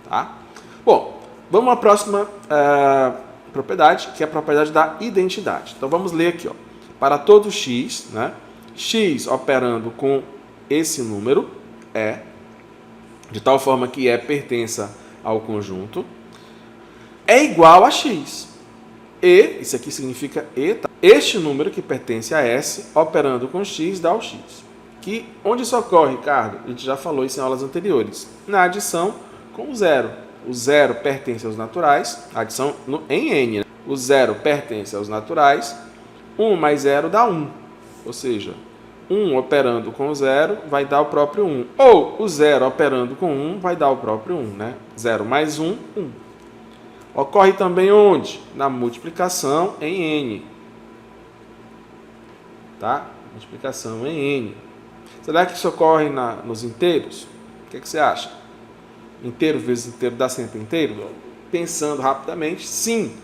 Tá? Bom, vamos à próxima propriedade, que é a propriedade da identidade. Então vamos ler aqui, ó. Para todo x, né, x operando com esse número é, de tal forma que pertença ao conjunto, é igual a x. E, isso aqui significa e, tá? Este número que pertence a S, operando com x, dá o x. Onde isso ocorre, Ricardo? A gente já falou isso em aulas anteriores. Na adição com o zero. O zero pertence aos naturais, adição em n. Né? O zero pertence aos naturais, 1 mais 0 dá 1. Ou seja, 1 operando com o 0 vai dar o próprio 1. Ou o 0 operando com 1 vai dar o próprio 1. Né? 0 mais 1, 1. Ocorre também onde? Na multiplicação em n. Tá? Multiplicação em n. Será que isso ocorre nos inteiros? O que você acha? Inteiro vezes inteiro dá sempre inteiro? Pensando rapidamente, sim.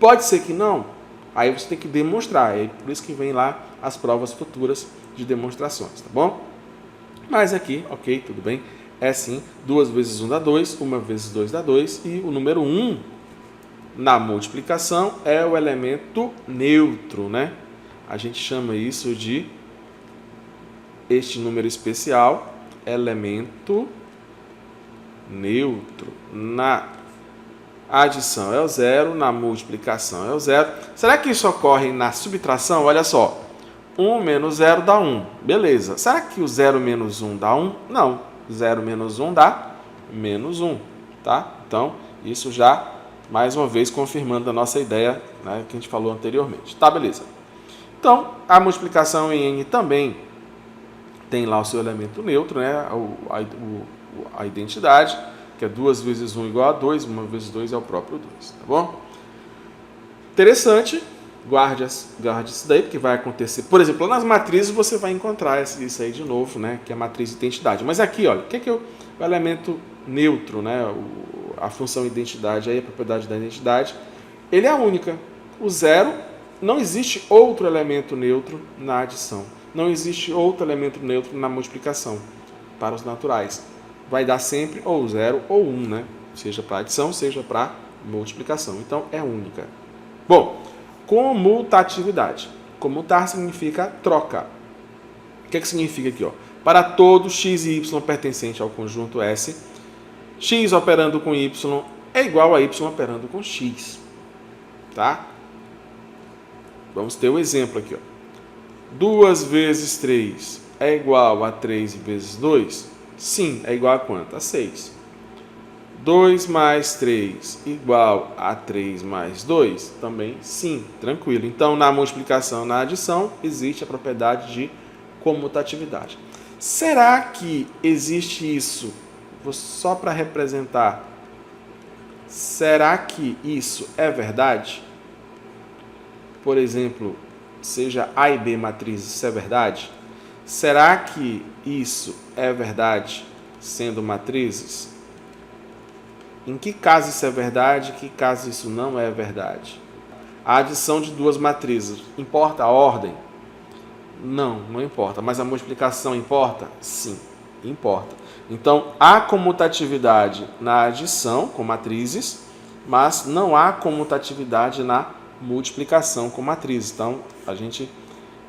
Pode ser que não. Aí você tem que demonstrar. É por isso que vem lá as provas futuras de demonstrações, tá bom? Mas aqui, ok, tudo bem. É sim, 2 vezes 1 dá 2, 1 vezes 2 dá 2. E o número 1 na multiplicação é o elemento neutro, né? A gente chama isso de, este número especial, elemento neutro. Na adição é o 0, na multiplicação é o 0. Será que isso ocorre na subtração? Olha só, 1 menos 0 dá 1. Beleza. Será que o 0 menos 1 dá 1? Não. 0 menos 1 dá menos 1. Tá? Então, isso já, mais uma vez, confirmando a nossa ideia, né, que a gente falou anteriormente. Tá, beleza. Então, a multiplicação em n também tem lá o seu elemento neutro, né, a identidade, que é 2 vezes 1 igual a 2, 1 vezes 2 é o próprio 2, tá bom? Interessante, guarde isso daí, porque vai acontecer. Por exemplo, nas matrizes você vai encontrar isso aí de novo, né, que é a matriz de identidade. Mas aqui, olha, o que é o elemento neutro, né, a função identidade, aí a propriedade da identidade, ele é a única. O 0, não existe outro elemento neutro na adição. Não existe outro elemento neutro na multiplicação para os naturais. Vai dar sempre ou 0 ou 1, né? Seja para adição, seja para multiplicação. Então, é única. Bom, comutatividade. Comutar significa troca. O que significa aqui? Ó? Para todo x e y pertencente ao conjunto S, x operando com y é igual a y operando com x. Tá? Vamos ter o exemplo aqui. Ó. 2 vezes 3 é igual a 3 vezes 2? Sim, é igual a quanto? A 6. 2 mais 3 igual a 3 mais 2? Também sim, tranquilo. Então, na multiplicação, na adição, existe a propriedade de comutatividade. Será que existe isso? Só para representar. Será que isso é verdade? Por exemplo, seja A e B matrizes, isso é verdade? Será que isso é verdade sendo matrizes? Em que caso isso é verdade, em que caso isso não é verdade? A adição de duas matrizes, importa a ordem? Não, não importa. Mas a multiplicação importa? Sim, importa. Então, há comutatividade na adição com matrizes, mas não há comutatividade na multiplicação com matrizes. Então, a gente...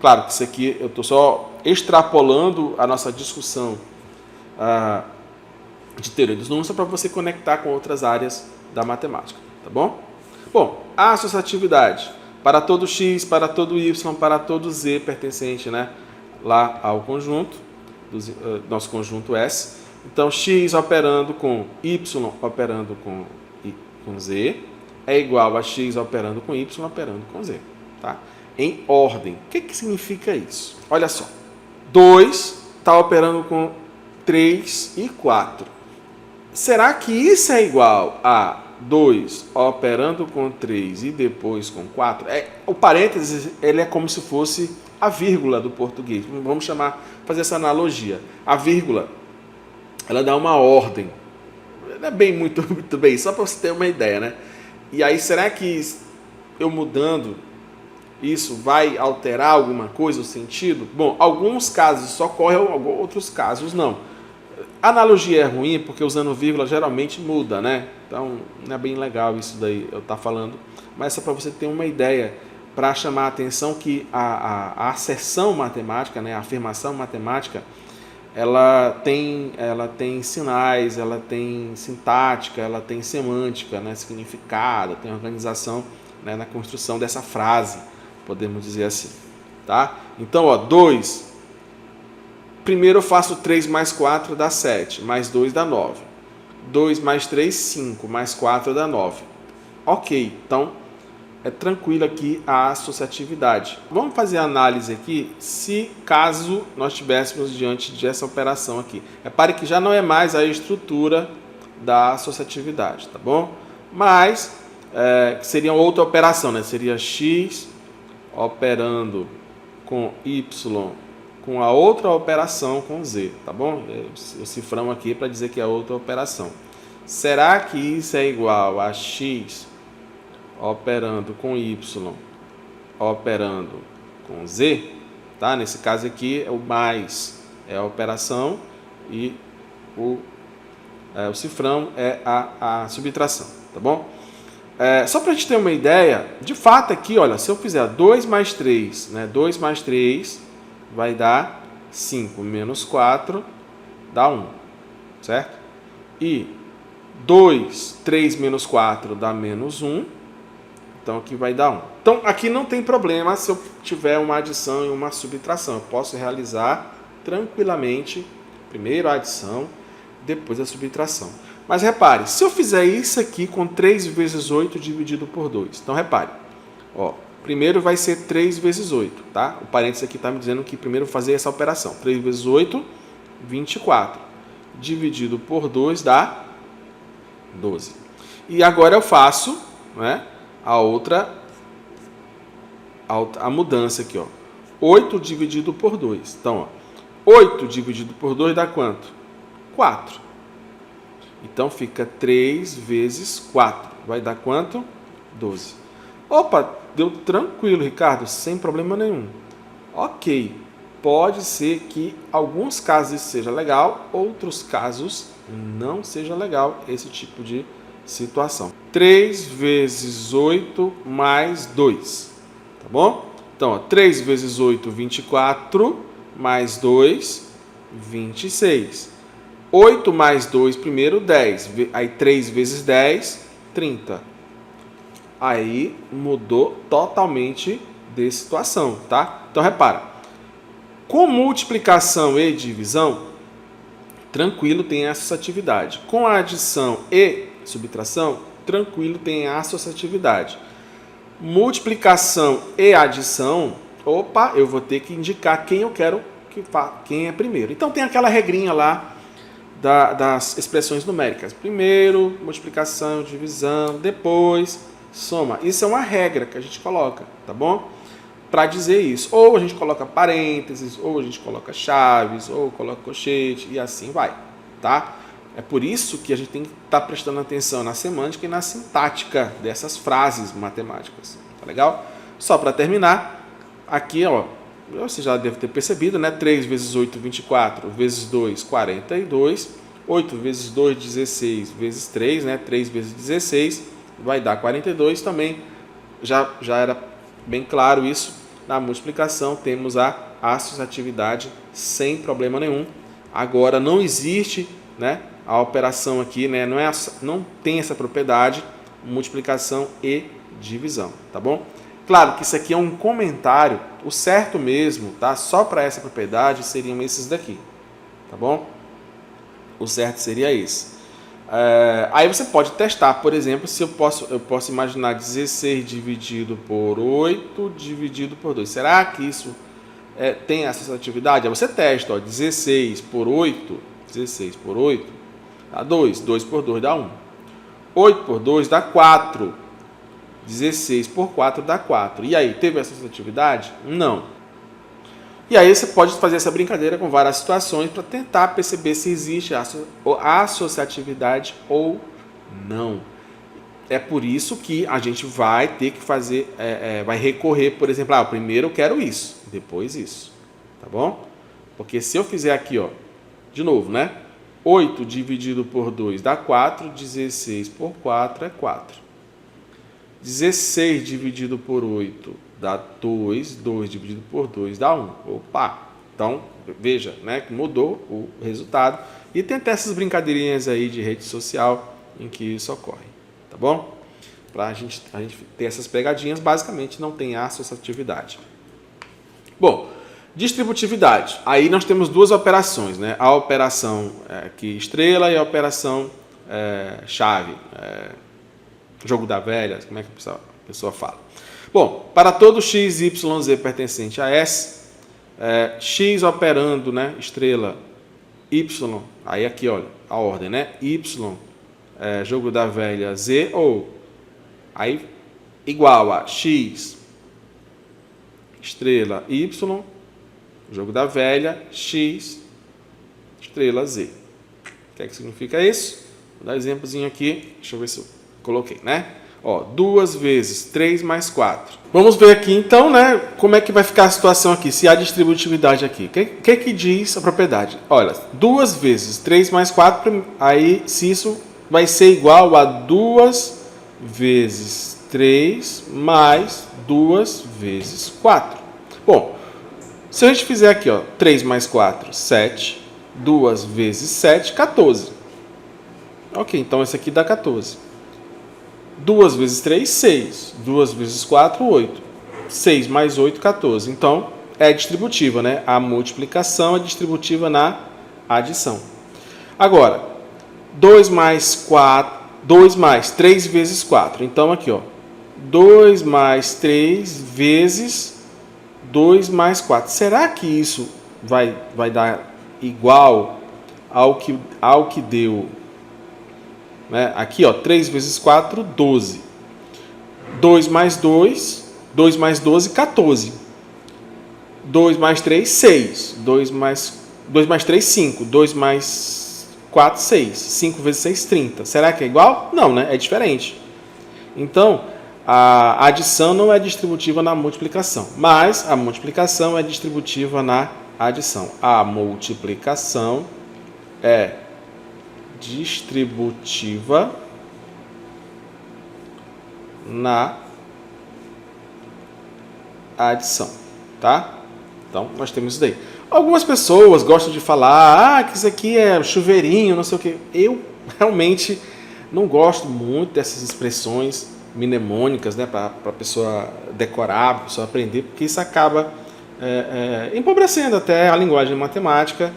Claro que isso aqui eu estou só extrapolando a nossa discussão de teoria dos números, só para você conectar com outras áreas da matemática, tá bom? Bom, a associatividade para todo x, para todo y, para todo z pertencente, né, lá ao conjunto, nosso conjunto S. Então, x operando com y operando com z é igual a x operando com y operando com z, tá? Em ordem. O que significa isso? Olha só. 2 está operando com 3 e 4. Será que isso é igual a 2 operando com 3 e depois com 4? O parênteses ele é como se fosse a vírgula do português. Vamos fazer essa analogia. A vírgula, ela dá uma ordem. Não é bem muito bem, só para você ter uma ideia, né? E aí, será que eu mudando isso vai alterar alguma coisa, o sentido? Bom, alguns casos isso ocorre, outros casos não. Analogia é ruim porque usando vírgula geralmente muda, né? Então não é bem legal isso daí eu estar falando, mas é só para você ter uma ideia, para chamar a atenção que a asserção matemática, né, a afirmação matemática, ela tem sinais, ela tem sintática, ela tem semântica, né, significado, tem organização, né, na construção dessa frase, podemos dizer assim, tá? Então, ó, 2, primeiro eu faço 3 mais 4 dá 7, mais 2 dá 9. 2 mais 3, 5, mais 4 dá 9. Ok, então é tranquilo aqui a associatividade. Vamos fazer a análise aqui, se caso nós estivéssemos diante dessa operação aqui. Repare que já não é mais a estrutura da associatividade, tá bom? Mas seria outra operação, né? Seria x operando com y com a outra operação com z, tá bom? O cifrão aqui para dizer que é outra operação. Será que isso é igual a x operando com y, operando com z, tá? Nesse caso aqui, o mais é a operação e o cifrão é a subtração, tá bom? Só para a gente ter uma ideia, de fato aqui, olha, se eu fizer 2 mais 3, né? 2 mais 3 vai dar 5 menos 4 dá 1, certo? E 3 menos 4 dá menos 1, então aqui vai dar 1. Então aqui não tem problema se eu tiver uma adição e uma subtração. Eu posso realizar tranquilamente primeiro a adição, depois a subtração. Mas repare, se eu fizer isso aqui com 3 vezes 8 dividido por 2. Então repare, ó, primeiro vai ser 3 vezes 8, tá? O parênteses aqui está me dizendo que primeiro eu vou fazer essa operação. 3 vezes 8, 24. Dividido por 2 dá 12. E agora eu faço, né, a mudança aqui, ó. 8 dividido por 2. Então, ó, 8 dividido por 2 dá quanto? 4. Então fica 3 vezes 4. Vai dar quanto? 12. Opa, deu tranquilo, Ricardo, sem problema nenhum. Ok, pode ser que alguns casos isso seja legal, outros casos não seja legal esse tipo de situação. 3 vezes 8 mais 2, tá bom? Então, ó, 3 vezes 8, 24, mais 2, 26. 8 mais 2 primeiro, 10. Aí 3 vezes 10, 30. Aí mudou totalmente de situação, tá? Então, repara. Com multiplicação e divisão, tranquilo, tem associatividade. Com a adição e subtração, tranquilo, tem associatividade. Multiplicação e adição, opa, eu vou ter que indicar quem eu quero quem é primeiro. Então tem aquela regrinha lá das expressões numéricas. Primeiro, multiplicação, divisão, depois, soma. Isso é uma regra que a gente coloca, tá bom? Para dizer isso. Ou a gente coloca parênteses, ou a gente coloca chaves, ou coloca colchete, e assim vai, tá? É por isso que a gente tem que estar prestando atenção na semântica e na sintática dessas frases matemáticas, tá legal? Só para terminar, aqui, ó, você já deve ter percebido, né? 3 vezes 8, 24, vezes 2, 42. 8 vezes 2, 16, vezes 3, né? 3 vezes 16, vai dar 42 também. Já era bem claro isso. Na multiplicação temos a associatividade sem problema nenhum. Agora não existe, né, a operação aqui, né, não tem essa propriedade, multiplicação e divisão, tá bom? Claro que isso aqui é um comentário, o certo mesmo, tá? Só para essa propriedade seriam esses daqui, tá bom? O certo seria esse. Aí você pode testar, por exemplo, se eu posso imaginar 16 dividido por 8 dividido por 2. Será que isso tem associatividade? Aí você testa, ó, 16 por 8 dá 2, 2 por 2 dá 1. 8 por 2 dá 4. 16 por 4 dá 4. E aí, teve associatividade? Não. E aí você pode fazer essa brincadeira com várias situações para tentar perceber se existe a associatividade ou não. É por isso que a gente vai ter que fazer, vai recorrer, por exemplo, primeiro eu quero isso, depois isso, tá bom? Porque se eu fizer aqui, ó, de novo, né? 8 dividido por 2 dá 4, 16 por 4 é 4. 16 dividido por 8 dá 2, 2 dividido por 2 dá 1. Opa! Então, veja, né, que mudou o resultado. E tem até essas brincadeirinhas aí de rede social em que isso ocorre, tá bom? Para a gente ter essas pegadinhas, basicamente não tem associatividade. Bom, distributividade. Aí nós temos duas operações, né? A operação aqui estrela e a operação chave. Jogo da velha, como é que a pessoa fala? Bom, para todo x, y, z pertencente a S, x operando, né, estrela, y, aí aqui, olha, a ordem, né? Y, jogo da velha, z, ou aí igual a x, estrela, y, jogo da velha, x, estrela, z. O que é que significa isso? Vou dar um exemplozinho aqui, deixa eu ver se eu coloquei, né? Ó, 2 vezes 3 mais 4. Vamos ver aqui então, né, como é que vai ficar a situação aqui, se há distributividade aqui. O que diz a propriedade? Olha, 2 vezes 3 mais 4, aí se isso vai ser igual a 2 vezes 3 mais 2 vezes 4. Bom, se a gente fizer aqui, ó, 3 mais 4, 7, 2 vezes 7, 14. Ok, então esse aqui dá 14. 2 vezes 3, 6. 2 vezes 4, 8. 6 mais 8, 14. Então, é distributiva, né? A multiplicação é distributiva na adição. Agora, 2 mais 3 vezes 4. Então, aqui, ó, 2 mais 3 vezes 2 mais 4. Será que isso vai dar igual ao que deu... Aqui, ó, 3 vezes 4, 12. 2 mais 2, 2 mais 12, 14. 2 mais 3, 6. 2 mais 3, 5. 2 mais 4, 6. 5 vezes 6, 30. Será que é igual? Não, né? É diferente. Então, a adição não é distributiva na multiplicação, mas a multiplicação é distributiva na adição. A multiplicação é distributiva na adição, tá? Então, nós temos isso daí. Algumas pessoas gostam de falar, que isso aqui é chuveirinho, não sei o quê. Eu realmente não gosto muito dessas expressões mnemônicas, né, para a pessoa decorar, para a pessoa aprender, porque isso acaba empobrecendo até a linguagem matemática,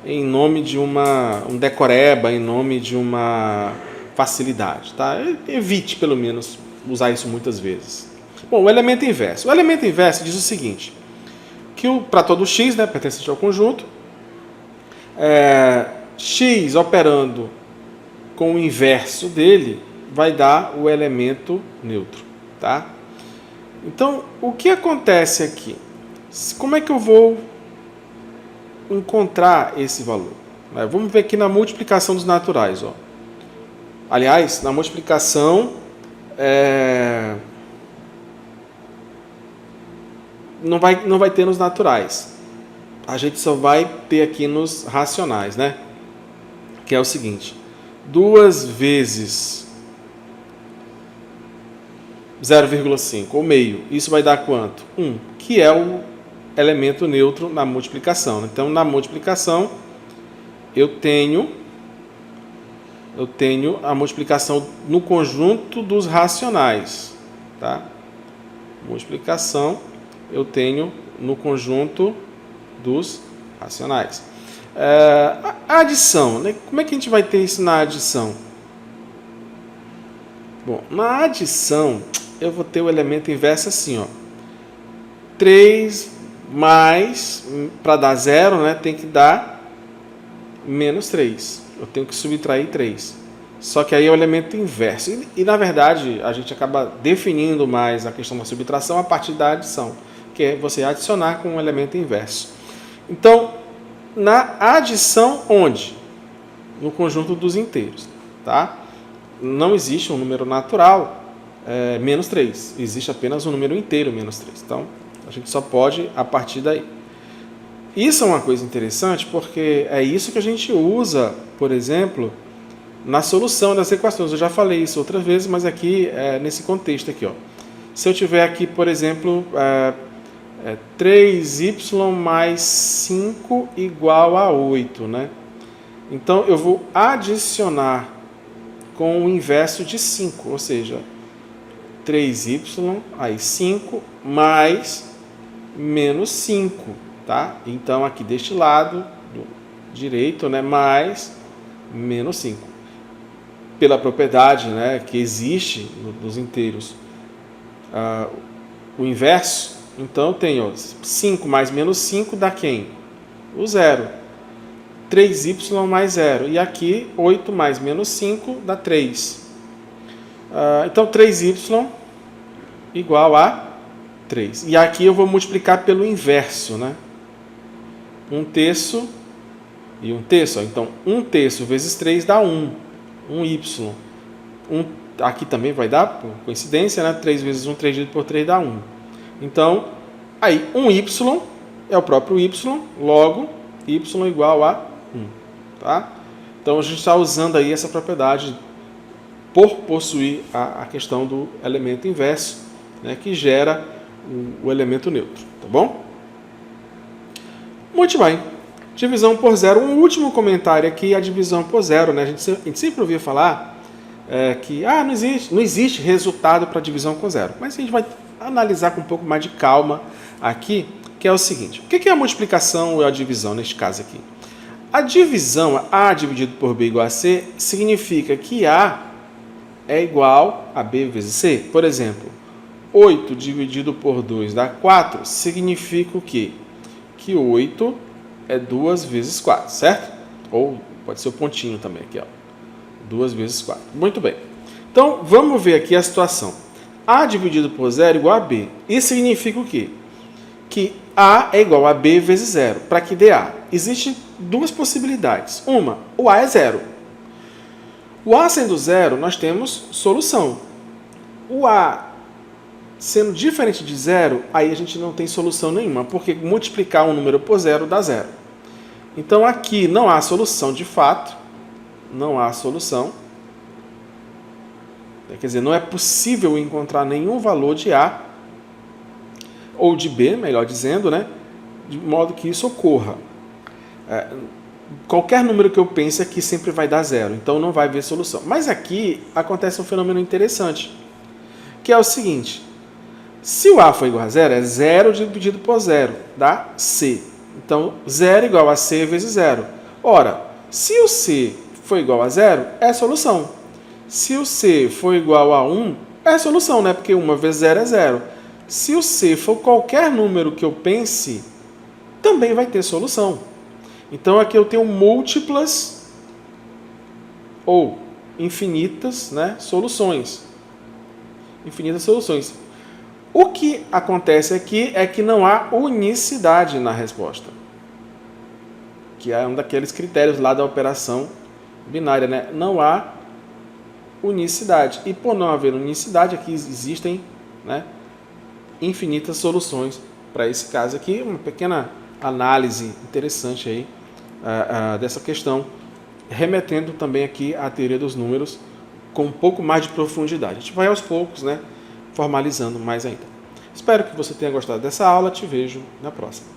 em nome de um decoreba, em nome de uma facilidade, tá? Evite, pelo menos, usar isso muitas vezes. Bom, o elemento inverso. O elemento inverso diz o seguinte, que para todo x, né, pertencente ao conjunto, x operando com o inverso dele vai dar o elemento neutro, tá? Então, o que acontece aqui? Como é que eu vou encontrar esse valor? Vamos ver aqui na multiplicação dos naturais, ó. Aliás, na multiplicação não vai ter nos naturais. A gente só vai ter aqui nos racionais, né? Que é o seguinte: 2 vezes 0,5 ou meio, isso vai dar quanto? 1, que é o elemento neutro na multiplicação. Então, na multiplicação, eu tenho a multiplicação no conjunto dos racionais, tá? Multiplicação, eu tenho no conjunto dos racionais. A adição, né? Como é que a gente vai ter isso na adição? Bom, na adição, eu vou ter o elemento inverso assim, ó. 3 mais, para dar 0, né, tem que dar menos 3. Eu tenho que subtrair 3. Só que aí é o elemento inverso. E na verdade, a gente acaba definindo mais a questão da subtração a partir da adição, que é você adicionar com um elemento inverso. Então, na adição, onde? No conjunto dos inteiros, tá? Não existe um número natural menos 3. Existe apenas um número inteiro menos 3. Então, a gente só pode a partir daí. Isso é uma coisa interessante porque é isso que a gente usa, por exemplo, na solução das equações. Eu já falei isso outras vezes, mas aqui, nesse contexto aqui, ó. Se eu tiver aqui, por exemplo, 3y mais 5 igual a 8, né? Então, eu vou adicionar com o inverso de 5, ou seja, 3y, aí 5, mais menos 5, tá? Então, aqui deste lado, do direito, né, mais menos 5. Pela propriedade, né, que existe nos inteiros, o inverso, então eu tenho 5 mais menos 5 dá quem? O zero. 3y mais 0. E aqui, 8 mais menos 5 dá 3. Então, 3y igual a 3. E aqui eu vou multiplicar pelo inverso, né? 1/3 e 1/3. Então, 1/3 vezes 3 dá 1. 1y. Aqui também vai dar, por coincidência, né? 3 vezes 1, 3 dividido por 3 dá 1. Então, aí, 1y é o próprio y, logo, y igual a 1. Tá? Então, a gente está usando aí essa propriedade por possuir a questão do elemento inverso, né, que gera o elemento neutro. Tá bom? Muito bem. Divisão por zero. Um último comentário aqui, a divisão por zero. Né? A gente sempre ouvia falar que não existe resultado para divisão com zero. Mas a gente vai analisar com um pouco mais de calma aqui, que é o seguinte. O que é a multiplicação ou a divisão neste caso aqui? A divisão, A dividido por B igual a C, significa que A é igual a B vezes C. Por exemplo, 8 dividido por 2 dá 4, significa o quê? Que 8 é 2 vezes 4, certo? Ou pode ser o pontinho também aqui, ó. 2 vezes 4. Muito bem. Então, vamos ver aqui a situação. A dividido por 0 é igual a B. Isso significa o quê? Que A é igual a B vezes 0. Para que dê A, existem duas possibilidades. Uma, o A é 0. O A sendo 0, nós temos solução. O A sendo diferente de 0, aí a gente não tem solução nenhuma, porque multiplicar um número por 0 dá 0. Então aqui não há solução de fato, não há solução. Quer dizer, não é possível encontrar nenhum valor de A, ou de B, melhor dizendo, né? De modo que isso ocorra. Qualquer número que eu pense aqui sempre vai dar 0, então não vai haver solução. Mas aqui acontece um fenômeno interessante, que é o seguinte: se o A for igual a 0, é 0 dividido por 0, dá C. Então, 0 igual a C vezes 0. Ora, se o C for igual a 0, é solução. Se o C for igual a 1, é solução, né? Porque 1 vezes 0 é 0. Se o C for qualquer número que eu pense, também vai ter solução. Então, aqui eu tenho múltiplas ou infinitas, né, soluções. Infinitas soluções. O que acontece aqui é que não há unicidade na resposta, que é um daqueles critérios lá da operação binária, né? Não há unicidade. E por não haver unicidade, aqui existem, né, infinitas soluções para esse caso aqui. Uma pequena análise interessante aí dessa questão, remetendo também aqui à teoria dos números com um pouco mais de profundidade. A gente vai aos poucos, né, formalizando mais ainda. Espero que você tenha gostado dessa aula. Te vejo na próxima.